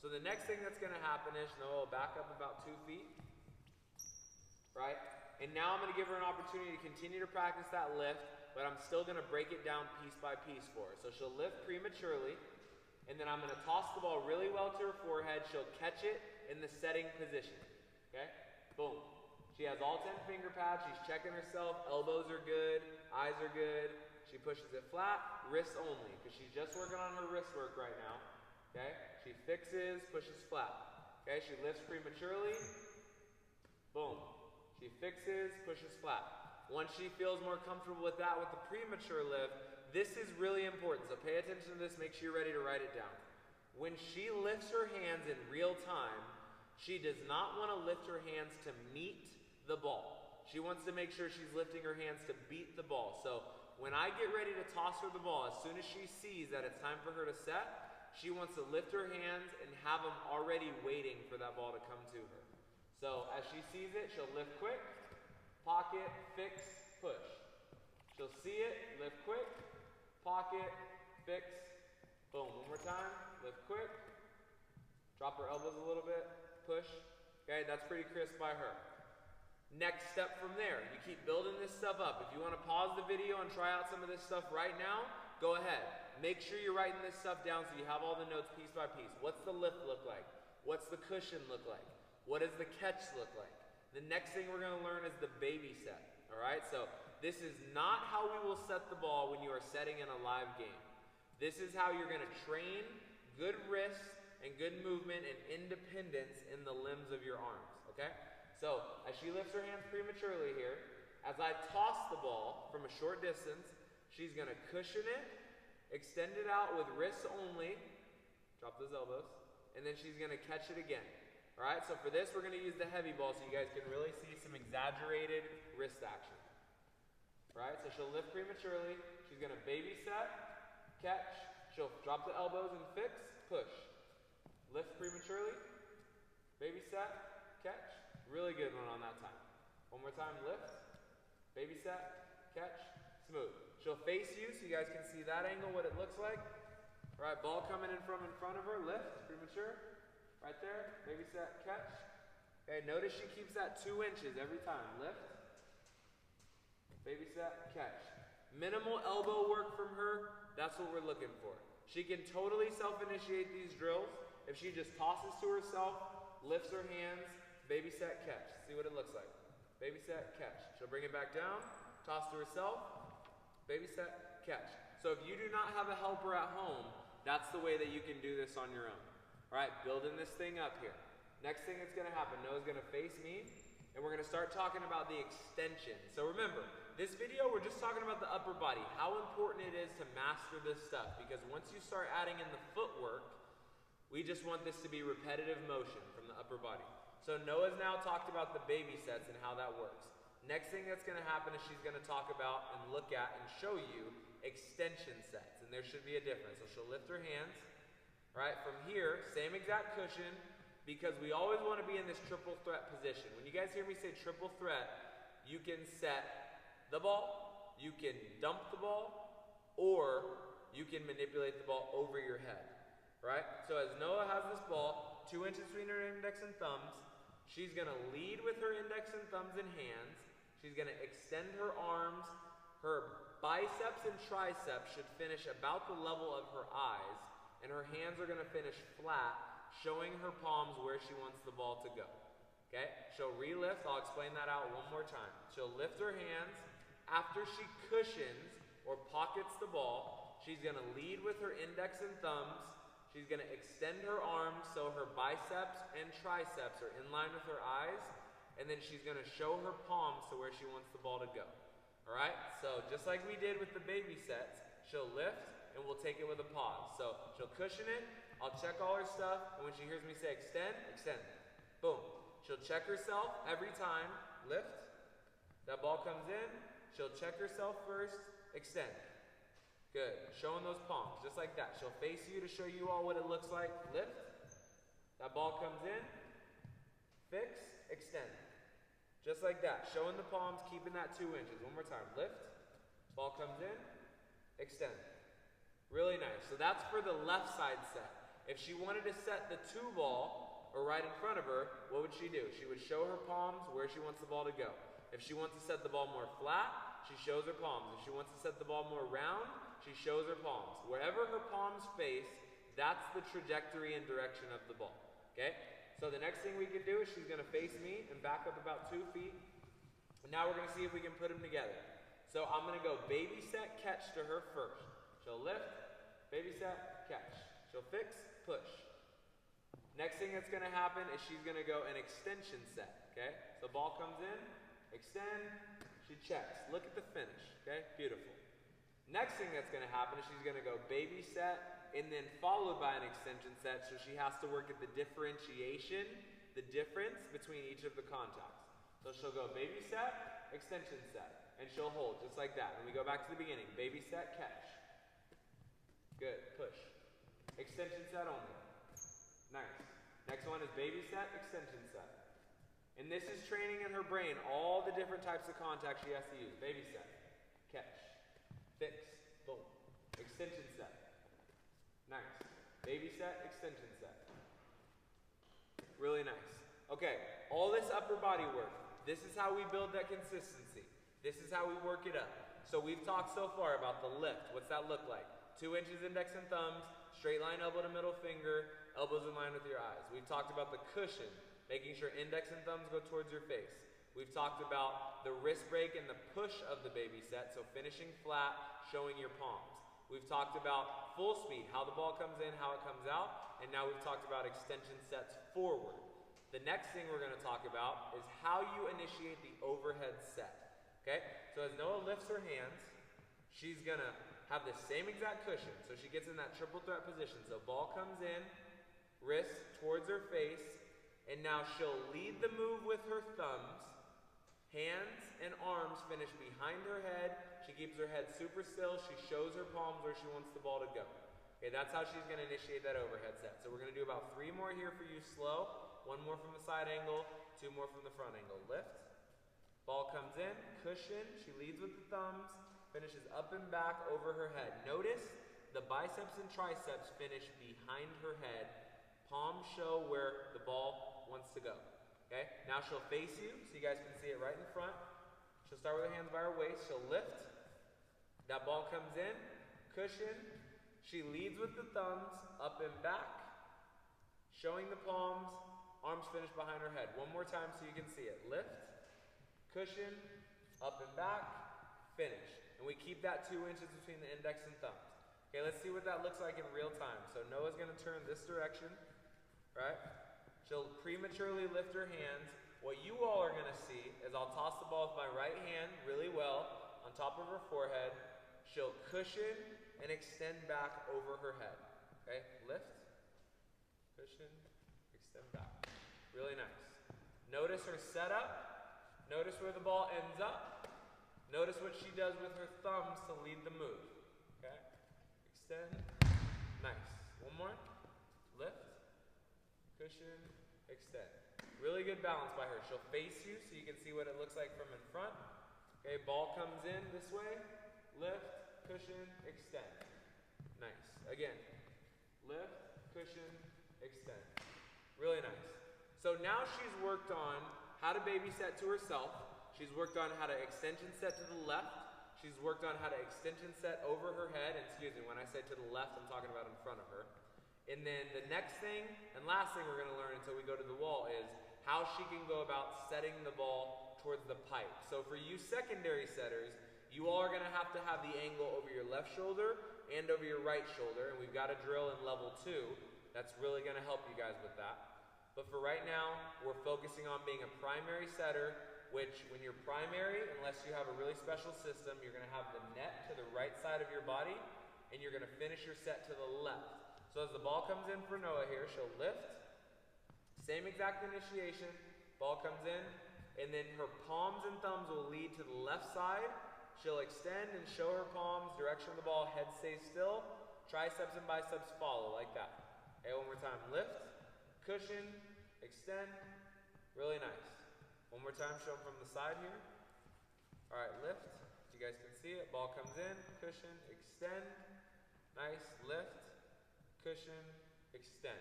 So the next thing that's gonna happen is Noah will back up about 2 feet, right? And now I'm gonna give her an opportunity to continue to practice that lift, but I'm still gonna break it down piece by piece for her. So she'll lift prematurely, and then I'm gonna toss the ball really well to her forehead. She'll catch it in the setting position, okay? Boom. She has all 10 finger pads, she's checking herself, elbows are good, eyes are good. She pushes it flat, wrists only, because she's just working on her wrist work right now, okay? She fixes, pushes flat, okay? She lifts prematurely, boom. She fixes, pushes flat. Once she feels more comfortable with that, with the premature lift, this is really important, so pay attention to this, make sure you're ready to write it down. When she lifts her hands in real time, she does not want to lift her hands to meet the ball. She wants to make sure she's lifting her hands to beat the ball. So when I get ready to toss her the ball, as soon as she sees that it's time for her to set, she wants to lift her hands and have them already waiting for that ball to come to her. So as she sees it, she'll lift quick, pocket, fix, push. She'll see it, lift quick, pocket, fix, boom. One more time, lift quick, drop her elbows a little bit, push. Okay, that's pretty crisp by her. Next step from there, you keep building this stuff up. If you want to pause the video and try out some of this stuff right now, go ahead. Make sure you're writing this stuff down so you have all the notes piece by piece. What's the lift look like? What's the cushion look like? What does the catch look like? The next thing we're going to learn is the baby set. All right, so this is not how we will set the ball when you are setting in a live game. This is how you're going to train good wrist and good movement and independence in the limbs of your arms, okay? So as she lifts her hands prematurely here, as I toss the ball from a short distance, she's going to cushion it, extend it out with wrists only, drop those elbows, and then she's going to catch it again. All right, so for this, we're going to use the heavy ball so you guys can really see some exaggerated wrist action. All right, so she'll lift prematurely. She's going to baby set, catch. She'll drop the elbows and fix, push. Lift prematurely, baby set, catch. Really good one on that time. One more time, lift, baby set, catch, smooth. She'll face you so you guys can see that angle, what it looks like. All right, ball coming in from in front of her, lift, premature. Right there, baby set, catch. Okay, notice she keeps that 2 inches every time. Lift, baby set, catch. Minimal elbow work from her, that's what we're looking for. She can totally self-initiate these drills if she just tosses to herself, lifts her hands, baby set, catch. See what it looks like. Baby set, catch. She'll bring it back down, toss to herself, baby set, catch. So if you do not have a helper at home, that's the way that you can do this on your own. All right, building this thing up here. Next thing that's going to happen, Noah's going to face me, and we're going to start talking about the extension. So remember, this video, we're just talking about the upper body, how important it is to master this stuff, because once you start adding in the footwork, we just want this to be repetitive motion from the upper body. So Noah's now talked about the baby sets and how that works. Next thing that's going to happen is she's going to talk about and look at and show you extension sets, and there should be a difference. So she'll lift her hands. Right, from here, same exact cushion, because we always want to be in this triple threat position. When you guys hear me say triple threat, you can set the ball, you can dump the ball, or you can manipulate the ball over your head. Right? So as Noah has this ball, 2 inches between her index and thumbs, she's going to lead with her index and thumbs and hands. She's going to extend her arms. Her biceps and triceps should finish about the level of her eyes. And her hands are going to finish flat, showing her palms where she wants the ball to go. Okay? She'll re-lift. I'll explain that out one more time. She'll lift her hands. After she cushions or pockets the ball, she's going to lead with her index and thumbs. She's going to extend her arms so her biceps and triceps are in line with her eyes. And then she's going to show her palms to where she wants the ball to go. All right? So just like we did with the baby sets, she'll lift, and we'll take it with a pause. So she'll cushion it, I'll check all her stuff, and when she hears me say extend, extend. Boom. She'll check herself every time, lift. That ball comes in, she'll check herself first, extend. Good. Showing those palms, just like that. She'll face you to show you all what it looks like, lift. That ball comes in, fix, extend. Just like that. Showing the palms, keeping that 2 inches. One more time, lift. Ball comes in, extend. Really nice. So that's for the left side set. If she wanted to set the 2 ball, or right in front of her, what would she do? She would show her palms where she wants the ball to go. If she wants to set the ball more flat, she shows her palms. If she wants to set the ball more round, she shows her palms. Wherever her palms face, that's the trajectory and direction of the ball. Okay? So the next thing we can do is she's going to face me and back up about 2 feet. And now we're going to see if we can put them together. So I'm going to go baby set, catch to her first. She'll lift, baby set, catch. She'll fix, push. Next thing that's going to happen is she's going to go an extension set. Okay? So ball comes in, extend, she checks. Look at the finish. Okay? Beautiful. Next thing that's going to happen is she's going to go baby set and then followed by an extension set, so she has to work at the differentiation, the difference between each of the contacts. So she'll go baby set, extension set, and she'll hold just like that. And we go back to the beginning. Baby set, catch. Good. Push. Extension set only. Nice. Next one is baby set, extension set. And this is training in her brain all the different types of contacts she has to use. Baby set, catch, fix, boom. Extension set. Nice. Baby set, extension set. Really nice. Okay, all this upper body work, this is how we build that consistency. This is how we work it up. So we've talked so far about the lift. What's that look like? 2 inches index and thumbs, straight line elbow to middle finger, elbows in line with your eyes. We've talked about the cushion, making sure index and thumbs go towards your face. We've talked about the wrist break and the push of the baby set, so finishing flat, showing your palms. We've talked about full speed, how the ball comes in, how it comes out, and now we've talked about extension sets forward. The next thing we're going to talk about is how you initiate the overhead set. Okay? So as Noah lifts her hands, she's going to have the same exact cushion. So she gets in that triple threat position. So ball comes in, wrist towards her face, and now she'll lead the move with her thumbs. Hands and arms finish behind her head. She keeps her head super still. She shows her palms where she wants the ball to go. Okay, that's how she's going to initiate that overhead set. So we're going to do about 3 more here for you slow. 1 more from the side angle, 2 more from the front angle. Lift. Ball comes in, cushion. She leads with the thumbs, finishes up and back over her head. Notice the biceps and triceps finish behind her head. Palms show where the ball wants to go. Okay, now she'll face you, so you guys can see it right in front. She'll start with her hands by her waist. She'll lift. That ball comes in, cushion. She leads with the thumbs, up and back, showing the palms, arms finish behind her head. 1 more time so you can see it. Lift, cushion, up and back, finish. And we keep that 2 inches between the index and thumbs. Okay, let's see what that looks like in real time. So Noah's going to turn this direction, right? She'll prematurely lift her hands. What you all are going to see is I'll toss the ball with my right hand really well on top of her forehead. She'll cushion and extend back over her head. Okay, lift, cushion, extend back. Really nice. Notice her setup. Notice where the ball ends up. Notice what she does with her thumbs to lead the move. Okay, extend. Nice. 1 more. Lift, cushion, extend. Really good balance by her. She'll face you so you can see what it looks like from in front. Okay, ball comes in this way. Lift, cushion, extend. Nice. Again. Lift, cushion, extend. Really nice. So now she's worked on how to baby set to herself. She's worked on how to extension set to the left. She's worked on how to extension set over her head. And excuse me, when I say to the left, I'm talking about in front of her. And then the next thing and last thing we're going to learn until we go to the wall is how she can go about setting the ball towards the pipe. So for you secondary setters, you all are going to have the angle over your left shoulder and over your right shoulder. And we've got a drill in level 2 that's really going to help you guys with that. But for right now, we're focusing on being a primary setter, which when you're primary, unless you have a really special system, you're going to have the net to the right side of your body, and you're going to finish your set to the left. So as the ball comes in for Noah here, she'll lift. Same exact initiation. Ball comes in, and then her palms and thumbs will lead to the left side. She'll extend and show her palms, direction of the ball, head stays still. Triceps and biceps follow like that. Okay, 1 more time. Lift, cushion, extend. Really nice. 1 more time, show them from the side here. All right, lift. So you guys can see it. Ball comes in, cushion, extend. Nice. Lift, cushion, extend.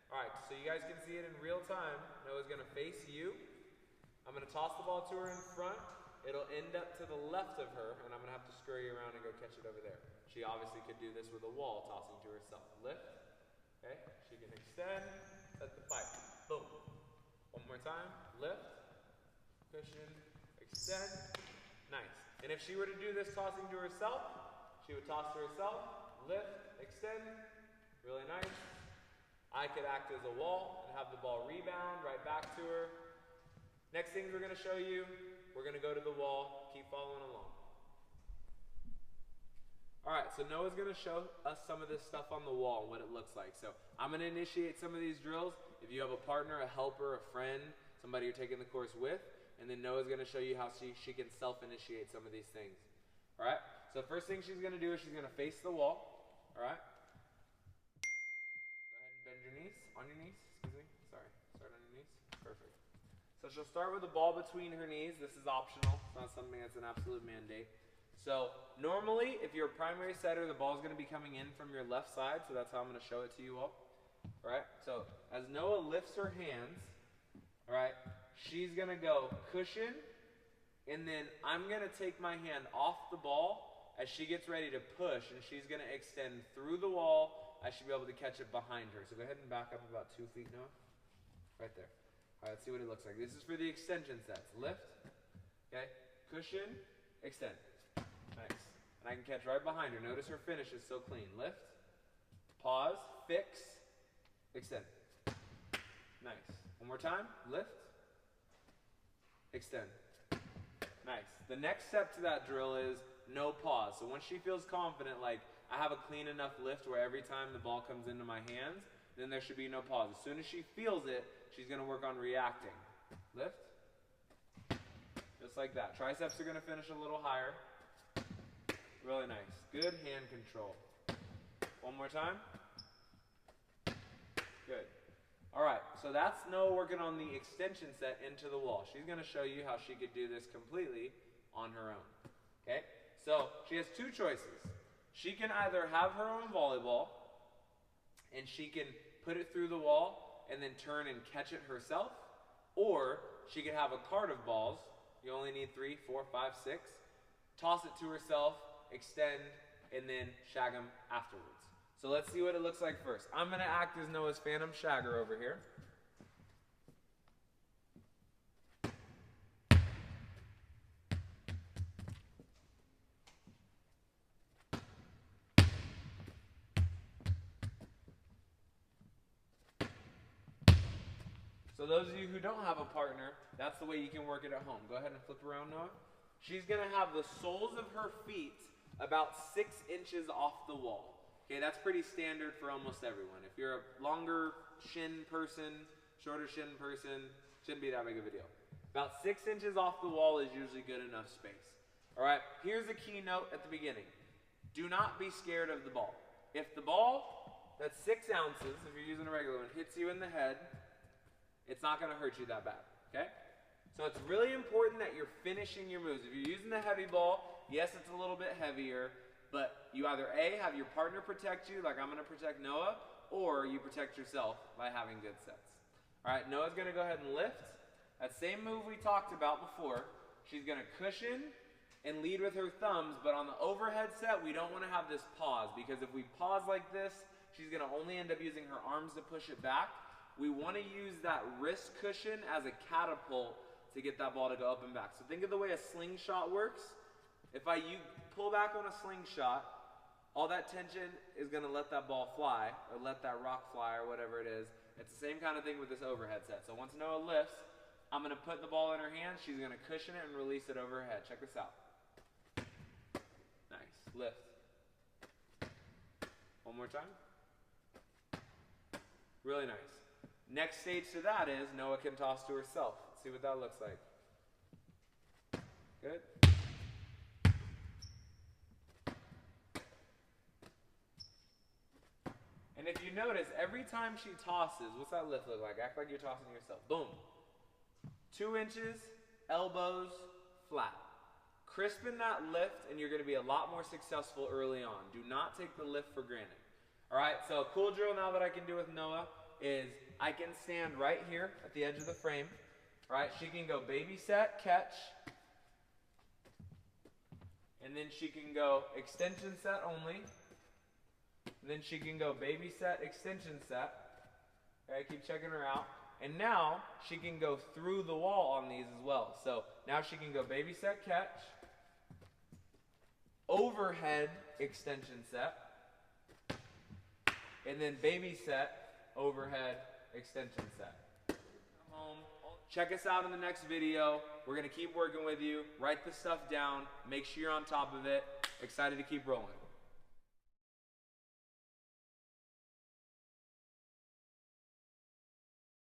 All right, so you guys can see it in real time. Noah's gonna face you. I'm gonna toss the ball to her in front. It'll end up to the left of her, and I'm gonna have to scurry around and go catch it over there. She obviously could do this with a wall, tossing to herself. Lift, okay? She can extend, set the pipe. Boom. One more time, lift, cushion, extend. Nice. And if she were to do this tossing to herself, she would toss to herself, lift, extend. Really nice. I could act as a wall and have the ball rebound right back to her. Next things we're going to show you, we're going to go to the wall. Keep following along. All right, so Noah's going to show us some of this stuff on the wall and what it looks like. So I'm going to initiate some of these drills. If you have a partner, a helper, a friend, somebody you're taking the course with, and then Noah's going to show you how she can self-initiate some of these things. All right, so first thing she's going to do is she's going to face the wall. All right. Bend your knees, on your knees, excuse me, sorry, start on your knees, perfect. So she'll start with the ball between her knees. This is optional, it's not something that's an absolute mandate. So normally, if you're a primary setter, the ball's gonna be coming in from your left side, so that's how I'm gonna show it to you all. All right, so as Noah lifts her hands, all right, she's gonna go cushion, and then I'm gonna take my hand off the ball as she gets ready to push, and she's gonna extend through the wall. I should be able to catch it behind her. So go ahead and back up about 2 feet, Noah. Right there. All right, let's see what it looks like. This is for the extension sets. Lift, okay, cushion, extend. Nice. And I can catch right behind her. Notice her finish is so clean. Lift, pause, fix, extend. Nice. One more time. Lift, extend. Nice. The next step to that drill is no pause. So once she feels confident, like, I have a clean enough lift where every time the ball comes into my hands, then there should be no pause. As soon as she feels it, she's going to work on reacting. Lift. Just like that. Triceps are going to finish a little higher. Really nice. Good hand control. One more time. Good. All right, so that's Noah working on the extension set into the wall. She's going to show you how she could do this completely on her own. Okay? So she has two choices. She can either have her own volleyball, and she can put it through the wall and then turn and catch it herself, or she could have a cart of balls. You only need 3, 4, 5, 6. Toss it to herself, extend, and then shag them afterwards. So let's see what it looks like first. I'm going to act as Noah's phantom shagger over here. So those of you who don't have a partner, that's the way you can work it at home. Go ahead and flip around, Noah. She's going to have the soles of her feet about 6 inches off the wall. Okay, that's pretty standard for almost everyone. If you're a longer shin person, shorter shin person, shouldn't be that big of a deal. About 6 inches off the wall is usually good enough space. All right, here's a key note at the beginning. Do not be scared of the ball. If the ball that's 6 ounces, if you're using a regular one, hits you in the head, it's not going to hurt you that bad, okay? So it's really important that you're finishing your moves. If you're using the heavy ball, yes, it's a little bit heavier, but you either A, have your partner protect you, like I'm going to protect Noah, or you protect yourself by having good sets. All right, Noah's going to go ahead and lift. That same move we talked about before. She's going to cushion and lead with her thumbs, but on the overhead set, we don't want to have this pause, because if we pause like this, she's going to only end up using her arms to push it back. We want to use that wrist cushion as a catapult to get that ball to go up and back. So think of the way a slingshot works. If you pull back on a slingshot, all that tension is going to let that ball fly, or let that rock fly, or whatever it is. It's the same kind of thing with this overhead set. So once Noah lifts, I'm going to put the ball in her hand. She's going to cushion it and release it over her head. Check this out. Nice. Lift. One more time. Really nice. Next stage to that is Noah can toss to herself. Let's see what that looks like. Good. And if you notice, every time she tosses, what's that lift look like? Act like you're tossing yourself. Boom. 2 inches, elbows, flat. Crispen that lift, and you're going to be a lot more successful early on. Do not take the lift for granted. All right, so a cool drill now that I can do with Noah is I can stand right here at the edge of the frame. All right, she can go baby set, catch. And then she can go extension set only. And then she can go baby set, extension set. Okay, keep checking her out. And now she can go through the wall on these as well. So now she can go baby set, catch. Overhead extension set. And then baby set, overhead extension set. Check us out in the next video. We're going to keep working with you. Write the stuff down. Make sure you're on top of it. Excited to keep rolling.